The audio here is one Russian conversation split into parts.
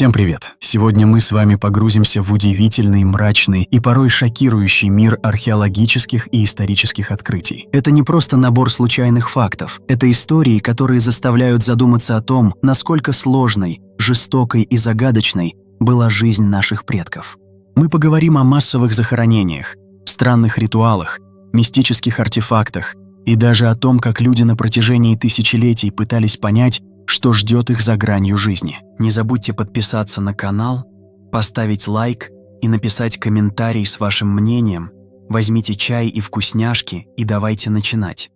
Всем привет! Сегодня мы с вами погрузимся в удивительный, мрачный и порой шокирующий мир археологических и исторических открытий. Это не просто набор случайных фактов. Это истории, которые заставляют задуматься о том, насколько сложной, жестокой и загадочной была жизнь наших предков. Мы поговорим о массовых захоронениях, странных ритуалах, мистических артефактах и даже о том, как люди на протяжении тысячелетий пытались понять, что ждет их за гранью жизни. Не забудьте подписаться на канал, поставить лайк и написать комментарий с вашим мнением. Возьмите чай и вкусняшки и давайте начинать.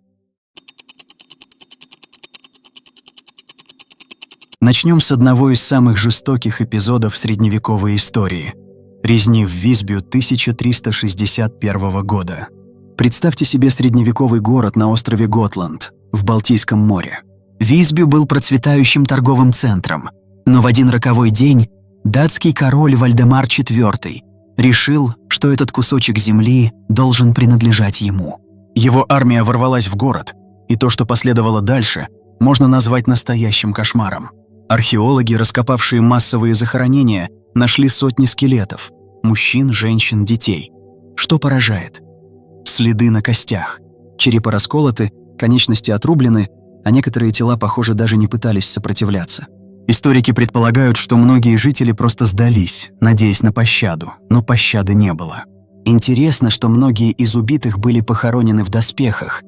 Начнем с одного из самых жестоких эпизодов средневековой истории – резни в Висбю 1361 года. Представьте себе средневековый город на острове Готланд в Балтийском море. Висбю был процветающим торговым центром, но в один роковой день датский король Вальдемар IV решил, что этот кусочек земли должен принадлежать ему. Его армия ворвалась в город, и то, что последовало дальше, можно назвать настоящим кошмаром. Археологи, раскопавшие массовые захоронения, нашли сотни скелетов – мужчин, женщин, детей. Что поражает? Следы на костях. Черепа расколоты, конечности отрублены, а некоторые тела, похоже, даже не пытались сопротивляться. Историки предполагают, что многие жители просто сдались, надеясь на пощаду, но пощады не было. Интересно, что многие из убитых были похоронены в доспехах.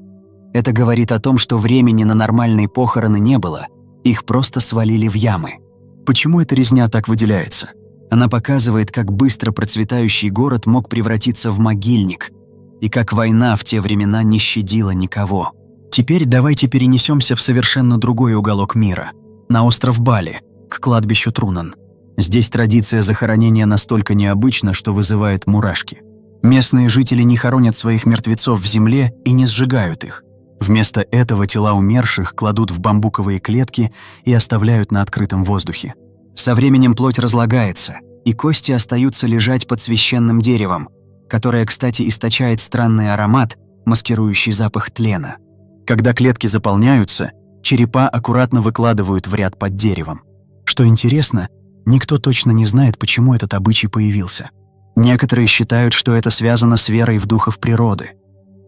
Это говорит о том, что времени на нормальные похороны не было, их просто свалили в ямы. Почему эта резня так выделяется? Она показывает, как быстро процветающий город мог превратиться в могильник, и как война в те времена не щадила никого. Теперь давайте перенесемся в совершенно другой уголок мира, на остров Бали, к кладбищу Трунан. Здесь традиция захоронения настолько необычна, что вызывает мурашки. Местные жители не хоронят своих мертвецов в земле и не сжигают их. Вместо этого тела умерших кладут в бамбуковые клетки и оставляют на открытом воздухе. Со временем плоть разлагается, и кости остаются лежать под священным деревом, которое, кстати, источает странный аромат, маскирующий запах тлена. Когда клетки заполняются, черепа аккуратно выкладывают в ряд под деревом. Что интересно, никто точно не знает, почему этот обычай появился. Некоторые считают, что это связано с верой в духов природы.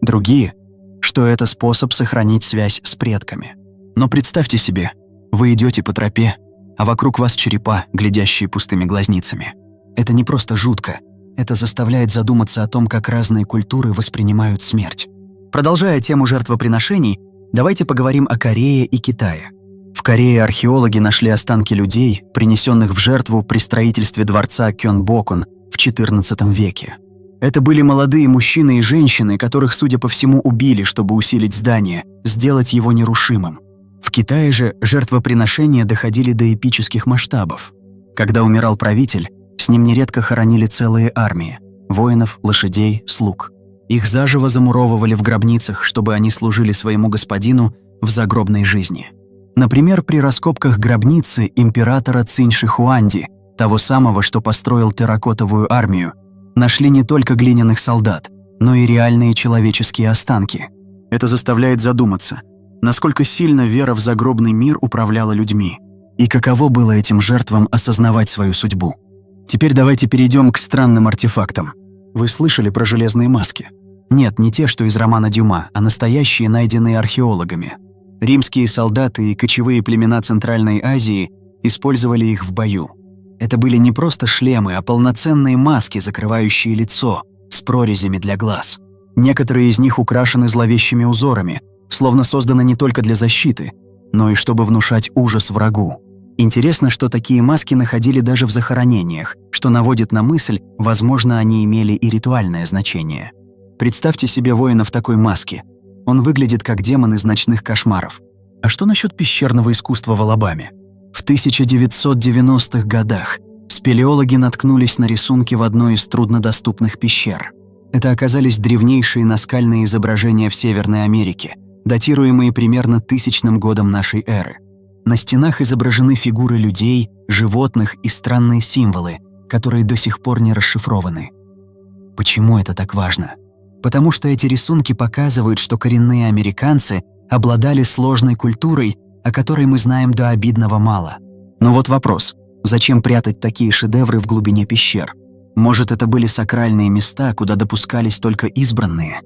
Другие, что это способ сохранить связь с предками. Но представьте себе, вы идете по тропе, а вокруг вас черепа, глядящие пустыми глазницами. Это не просто жутко, это заставляет задуматься о том, как разные культуры воспринимают смерть. Продолжая тему жертвоприношений, давайте поговорим о Корее и Китае. В Корее археологи нашли останки людей, принесенных в жертву при строительстве дворца Кёнбокун в XIV веке. Это были молодые мужчины и женщины, которых, судя по всему, убили, чтобы усилить здание, сделать его нерушимым. В Китае же жертвоприношения доходили до эпических масштабов. Когда умирал правитель, с ним нередко хоронили целые армии – воинов, лошадей, слуг. Их заживо замуровывали в гробницах, чтобы они служили своему господину в загробной жизни. Например, при раскопках гробницы императора Цинь-Ши-Хуанди, того самого, что построил терракотовую армию, нашли не только глиняных солдат, но и реальные человеческие останки. Это заставляет задуматься, насколько сильно вера в загробный мир управляла людьми, и каково было этим жертвам осознавать свою судьбу. Теперь давайте перейдем к странным артефактам. Вы слышали про железные маски? Нет, не те, что из романа Дюма, а настоящие, найденные археологами. Римские солдаты и кочевые племена Центральной Азии использовали их в бою. Это были не просто шлемы, а полноценные маски, закрывающие лицо, с прорезями для глаз. Некоторые из них украшены зловещими узорами, словно созданы не только для защиты, но и чтобы внушать ужас врагу. Интересно, что такие маски находили даже в захоронениях, что наводит на мысль, возможно, они имели и ритуальное значение. Представьте себе воина в такой маске. Он выглядит как демон из ночных кошмаров. А что насчет пещерного искусства в Алабаме? В 1990-х годах спелеологи наткнулись на рисунки в одной из труднодоступных пещер. Это оказались древнейшие наскальные изображения в Северной Америке, датируемые примерно 1000 годом нашей эры. На стенах изображены фигуры людей, животных и странные символы, которые до сих пор не расшифрованы. Почему это так важно? Потому что эти рисунки показывают, что коренные американцы обладали сложной культурой, о которой мы знаем до обидного мало. Но вот вопрос. Зачем прятать такие шедевры в глубине пещер? Может, это были сакральные места, куда допускались только избранные?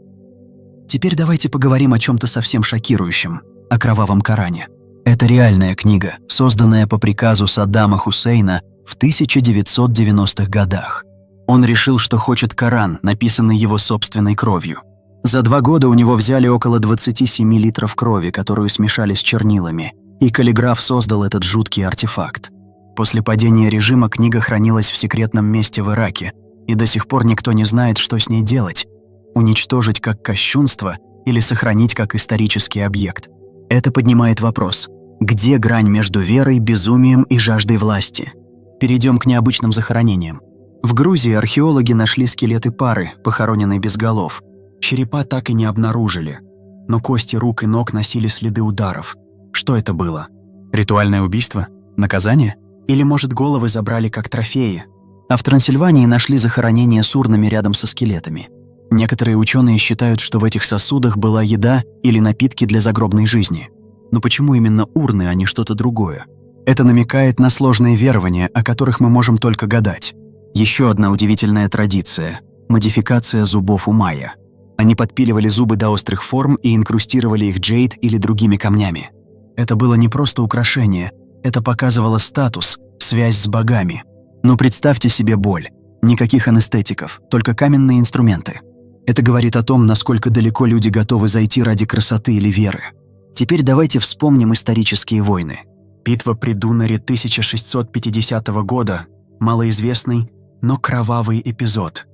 Теперь давайте поговорим о чем-то совсем шокирующем – о Кровавом Коране. Это реальная книга, созданная по приказу Саддама Хусейна в 1990-х годах. Он решил, что хочет Коран, написанный его собственной кровью. За 2 года у него взяли около 27 литров крови, которую смешали с чернилами, и каллиграф создал этот жуткий артефакт. После падения режима книга хранилась в секретном месте в Ираке, и до сих пор никто не знает, что с ней делать – уничтожить как кощунство или сохранить как исторический объект. Это поднимает вопрос – где грань между верой, безумием и жаждой власти? Перейдем к необычным захоронениям. В Грузии археологи нашли скелеты пары, похороненной без голов. Черепа так и не обнаружили, но кости рук и ног носили следы ударов. Что это было? Ритуальное убийство? Наказание? Или, может, головы забрали как трофеи? А в Трансильвании нашли захоронения с урнами рядом со скелетами. Некоторые ученые считают, что в этих сосудах была еда или напитки для загробной жизни. Но почему именно урны, а не что-то другое? Это намекает на сложные верования, о которых мы можем только гадать. Еще одна удивительная традиция – модификация зубов у майя. Они подпиливали зубы до острых форм и инкрустировали их джейд или другими камнями. Это было не просто украшение, это показывало статус, связь с богами. Но представьте себе боль. Никаких анестетиков, только каменные инструменты. Это говорит о том, насколько далеко люди готовы зайти ради красоты или веры. Теперь давайте вспомним исторические войны. Битва при Дунаре 1650 года – малоизвестный, но кровавый эпизод.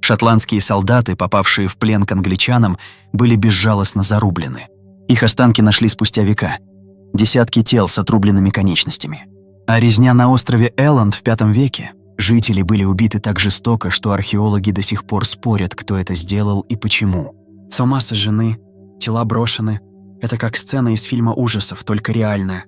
Шотландские солдаты, попавшие в плен к англичанам, были безжалостно зарублены. Их останки нашли спустя века. Десятки тел с отрубленными конечностями. А резня на острове Элланд в V веке. Жители были убиты так жестоко, что археологи до сих пор спорят, кто это сделал и почему. Тома сожжены, тела брошены. Это как сцена из фильма ужасов, только реальная.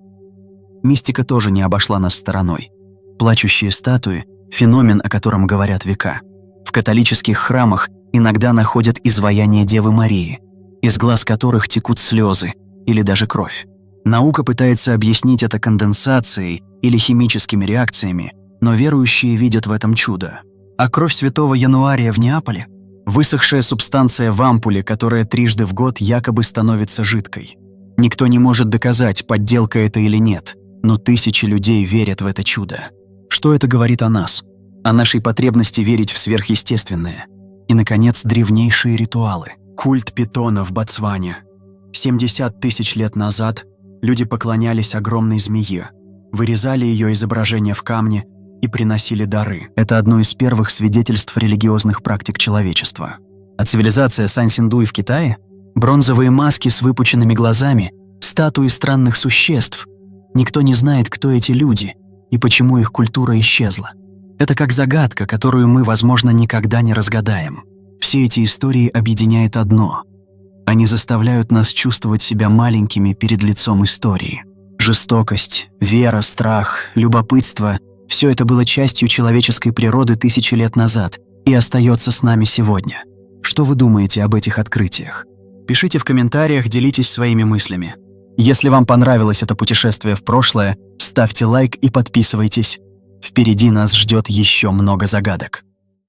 Мистика тоже не обошла нас стороной. Плачущие статуи – феномен, о котором говорят века. В католических храмах иногда находят изваяние Девы Марии, из глаз которых текут слезы или даже кровь. Наука пытается объяснить это конденсацией или химическими реакциями, но верующие видят в этом чудо. А кровь святого Януария в Неаполе – высохшая субстанция в ампуле, которая трижды в год якобы становится жидкой. Никто не может доказать, подделка это или нет, но тысячи людей верят в это чудо. Что это говорит о нас? О нашей потребности верить в сверхъестественное. И, наконец, древнейшие ритуалы. Культ питона в Ботсване. 70 тысяч лет назад люди поклонялись огромной змее, вырезали ее изображение в камне и приносили дары. Это одно из первых свидетельств религиозных практик человечества. А цивилизация Сан-Синдуй в Китае? Бронзовые маски с выпученными глазами, статуи странных существ. Никто не знает, кто эти люди и почему их культура исчезла. Это как загадка, которую мы, возможно, никогда не разгадаем. Все эти истории объединяет одно. Они заставляют нас чувствовать себя маленькими перед лицом истории. Жестокость, вера, страх, любопытство – все это было частью человеческой природы 1000 лет назад и остается с нами сегодня. Что вы думаете об этих открытиях? Пишите в комментариях, делитесь своими мыслями. Если вам понравилось это путешествие в прошлое, ставьте лайк и подписывайтесь. Впереди нас ждет еще много загадок.